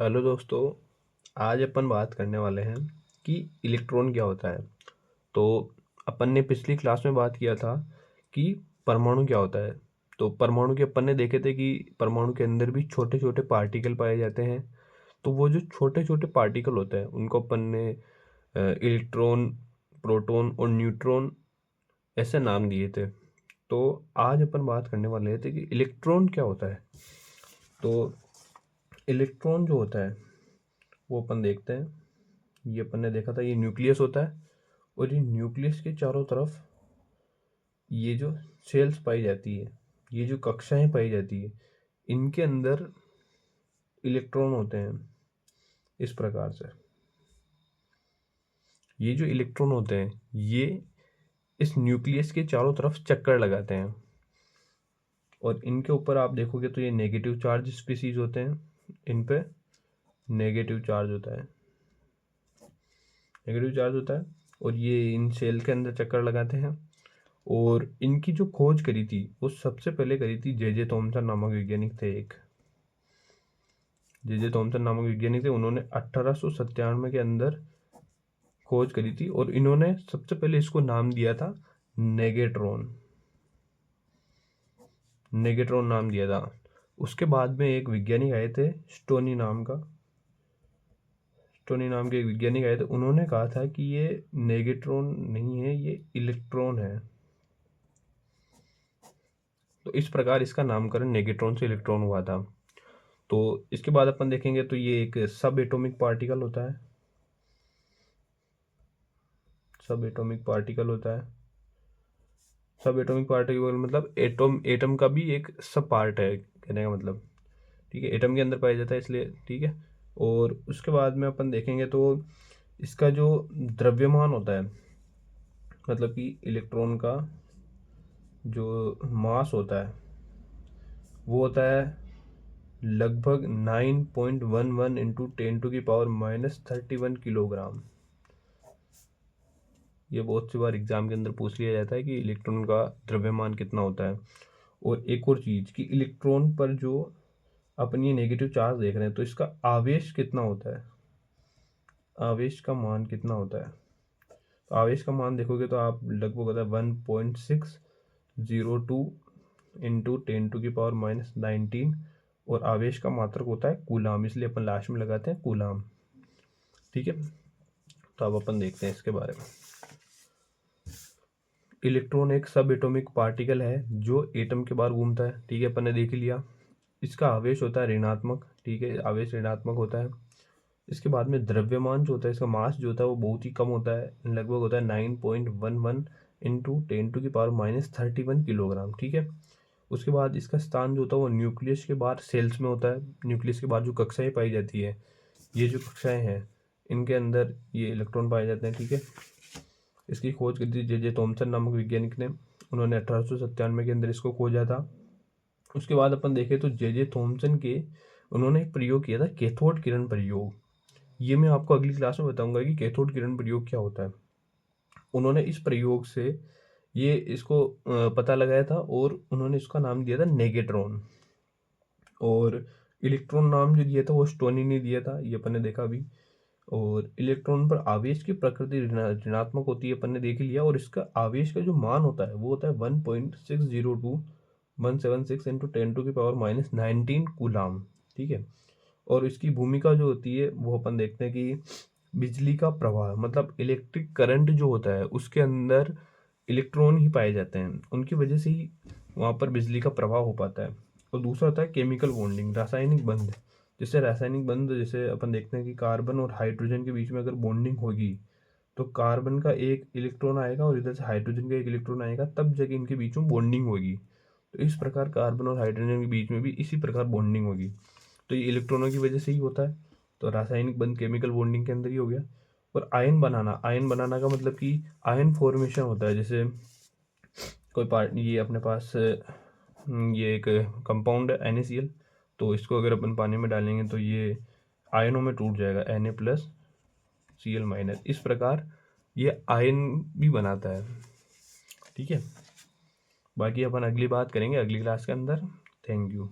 Hello दोस्तों, आज अपन बात करने वाले हैं कि इलेक्ट्रॉन क्या होता है। तो अपन ने पिछली क्लास में बात किया था कि परमाणु क्या होता है। तो परमाणु के अपन ने देखे थे कि परमाणु के अंदर भी छोटे छोटे पार्टिकल पाए जाते हैं। तो वो जो छोटे छोटे पार्टिकल होते हैं उनको अपन ने इलेक्ट्रॉन, प्रोटॉन और न्यूट्रॉन ऐसे नाम दिए थे। तो आज अपन बात करने वाले थे कि इलेक्ट्रॉन क्या होता है। तो इलेक्ट्रॉन जो होता है वो अपन देखते हैं। ये अपन ने देखा था, ये न्यूक्लियस होता है और ये न्यूक्लियस के चारों तरफ ये जो सेल्स पाई जाती है, ये जो कक्षाएं पाई जाती है, इनके अंदर इलेक्ट्रॉन होते हैं। इस प्रकार से ये जो इलेक्ट्रॉन होते हैं ये इस न्यूक्लियस के चारों तरफ चक्कर लगाते हैं और इनके ऊपर आप देखोगे तो ये नेगेटिव चार्ज स्पीसीज होते हैं। इन पे नेगेटिव चार्ज होता है, नेगेटिव चार्ज होता है और ये इन सेल के अंदर चक्कर लगाते हैं। और इनकी जो खोज करी थी वो सबसे पहले करी थी जे थॉमसन नामक वैज्ञानिक थे। एक जे थॉमसन नामक वैज्ञानिक थे, उन्होंने 1897 के अंदर खोज करी थी और इन्होंने सबसे पहले इसको नाम दिया था नेगेट्रॉन। नेगेट्रॉन नाम दिया था। उसके बाद में एक वैज्ञानिक आए थे स्टोनी नाम का, स्टोनी नाम के एक वैज्ञानिक आए थे। उन्होंने कहा था कि ये नेगेट्रॉन नहीं है, ये इलेक्ट्रॉन है। तो इस प्रकार इसका नामकरण नेगेट्रॉन से इलेक्ट्रॉन हुआ था। तो इसके बाद अपन देखेंगे तो ये एक सब एटॉमिक पार्टिकल होता है। सब एटॉमिक पार्टिकल होता है। सब एटॉमिक पार्टिकल मतलब एटम, एटम का भी एक सब पार्ट है कहने का मतलब। ठीक है, एटम के अंदर पाया जाता है इसलिए। ठीक है, और उसके बाद में अपन देखेंगे तो इसका जो द्रव्यमान होता है, मतलब कि इलेक्ट्रॉन का जो मास होता है वो होता है लगभग 9.11 इंटू 10⁻⁻31 किलोग्राम। ये बहुत सी बार एग्जाम के अंदर पूछ लिया जाता है कि इलेक्ट्रॉन का द्रव्यमान कितना होता है। और एक और चीज़ कि इलेक्ट्रॉन पर जो अपन ये नेगेटिव चार्ज देख रहे हैं तो इसका आवेश कितना होता है, आवेश का मान कितना होता है। तो आवेश का मान देखोगे तो आप लगभग होता है 1.602 इंटू 10⁻⁻19 और आवेश का मात्रक होता है कूलाम, इसलिए अपन लास्ट में लगाते हैं कूलाम। ठीक है, तो अब अपन देखते हैं इसके बारे में। इलेक्ट्रॉन एक सब एटॉमिक पार्टिकल है जो एटम के बाहर घूमता है। ठीक है, अपन ने देख लिया। इसका आवेश होता है ऋणात्मक। ठीक है, आवेश ऋणात्मक होता है। इसके बाद में द्रव्यमान जो होता है, इसका मास जो होता है वो बहुत ही कम होता है, लगभग होता है 9.11 इंटू 10⁻31 किलोग्राम। ठीक है, उसके बाद इसका स्थान जो होता है वो न्यूक्लियस के बाहर सेल्स में होता है। न्यूक्लियस के बाहर जो कक्षाएं पाई जाती है, ये जो कक्षाएं हैं इनके अंदर ये इलेक्ट्रॉन पाए जाते हैं। ठीक है, इसकी खोज की थी जे थॉमसन नामक वैज्ञानिक ने। उन्होंने 1897 के अंदर इसको खोजा था। उसके बाद अपन देखें तो जे थॉमसन के उन्होंने एक प्रयोग किया था, कैथोड किरण प्रयोग। ये मैं आपको अगली क्लास में बताऊंगा कि कैथोड किरण प्रयोग क्या होता है। उन्होंने इस प्रयोग से ये इसको पता लगाया था और उन्होंने इसका नाम दिया था नेगेट्रॉन। और इलेक्ट्रॉन नाम जो दिया था वो स्टोनी ने दिया था, ये अपन ने देखा अभी। और इलेक्ट्रॉन पर आवेश की प्रकृति ऋणात्मक होती है, अपन ने देख लिया। और इसका आवेश का जो मान होता है वो होता है 1.602 इंटू 10⁻⁻19 कूलाम। ठीक है, और इसकी भूमिका जो होती है वो अपन देखते हैं कि बिजली का प्रवाह, मतलब इलेक्ट्रिक करंट जो होता है उसके अंदर इलेक्ट्रॉन ही पाए जाते हैं, उनकी वजह से ही वहाँ पर बिजली का प्रवाह हो पाता है। और दूसरा होता है केमिकल बॉन्डिंग, रासायनिक बंध। जैसे रासायनिक बंध, जैसे अपन देखते हैं कि कार्बन और हाइड्रोजन के बीच में अगर बॉन्डिंग होगी तो कार्बन का एक इलेक्ट्रॉन आएगा और इधर से हाइड्रोजन का एक इलेक्ट्रॉन आएगा, तब जाके इनके बीच में बॉन्डिंग होगी। तो इस प्रकार कार्बन और हाइड्रोजन के बीच में भी इसी प्रकार बॉन्डिंग होगी। तो ये इलेक्ट्रॉनों की वजह से ही होता है। तो रासायनिक बंध केमिकल बॉन्डिंग के अंदर ही हो गया। और आयन बनाना, आयन बनाना का मतलब कि आयन फॉर्मेशन होता है। जैसे कोई पार्ट, ये अपने पास ये एक कंपाउंड है NaCl, तो इसको अगर अपन पानी में डालेंगे तो ये आयनों में टूट जाएगा, Na+Cl-। इस प्रकार ये आयन भी बनाता है। ठीक है, बाकी अपन अगली बात करेंगे अगली क्लास के अंदर। Thank you.